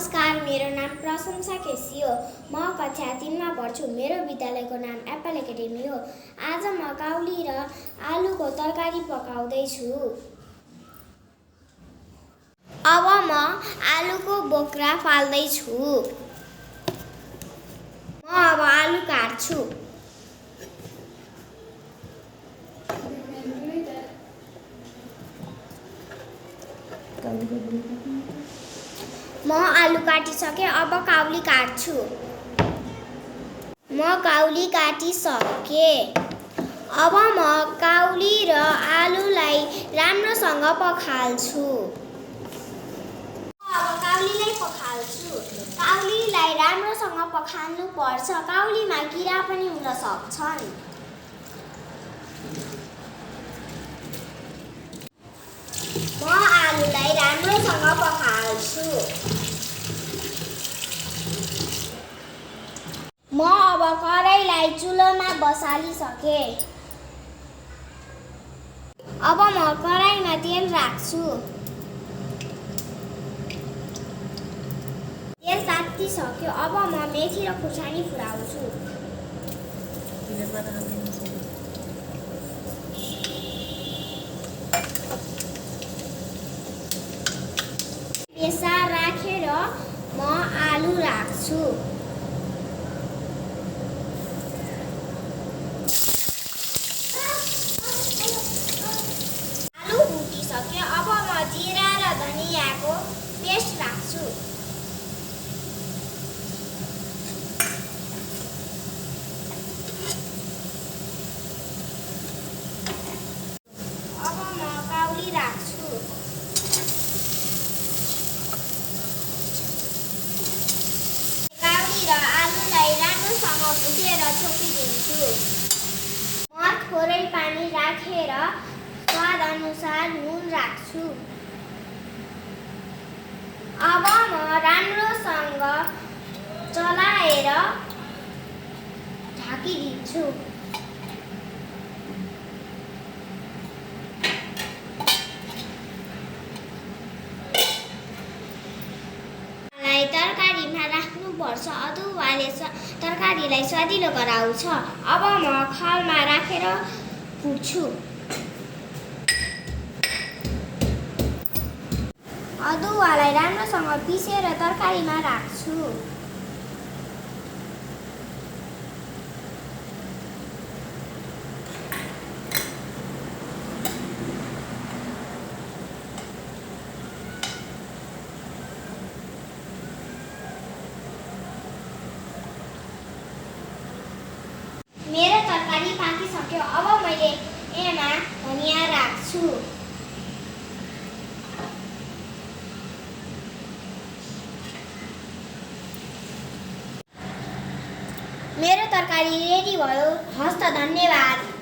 नमस्कार, मेरो नाम प्रशंसा केसी हो। म कक्षा 3 मा पढ्छु। मेरो विद्यालयको नाम एप्पल एकाडेमी हो। आज म काउली र आलुको तरकारी पकाउँदैछु। अब म आलुको बोक्रा फाल्दैछु। म अब आलु काट्छु। म आलु काटिसके, अब काउली काट्छु। म काउली काटिसके। अब म काउली र आलुलाई राम्रोसँग पखाल्छु। अब काउलीलाई पखाल्छु। काउलीलाई राम्रोसँग पखाल्नु पर्छ, काउलीमा किरा पनि हुन सक्छन्। म आलुलाई राम्रोसँग पखाल्छु। म अब कराईलाई चुलोमा बसालिसके। अब म कराईमा तेल राख्छु। तेल तातिसक्यो। अब म मेथी र खुर्सानी फुराउँछु। बेसार राखेर म आलु राख्छु। आलु भुटिसक्यो। अब म जिरा र धनियाँको पेस्ट राख्छु। अब म काउली राख्छु। काउली र आलुलाई राम्रोसँग भुटेर छोपिदिन्छु। म थोरै पानी राखेर स्वाद अनुसार नुन राख्छु। अब म राम्रोसँग चलाएर ढाकिदिन्छु। तरकारीमा राख्नुपर्छ। अदुवाले तरकारीलाई स्वादिलो गराउँछ। अब म खलमा राखेर भुट्छु। अदुवालाई राम्रोसँग पिसेर तरकारीमा राख्छु। मेरो तरकारी पाकिसक्यो। अब मैले यसमा धनियाँ राख्छु। मेरो तरकारी रेडी भयो। हस्त, धन्यवाद।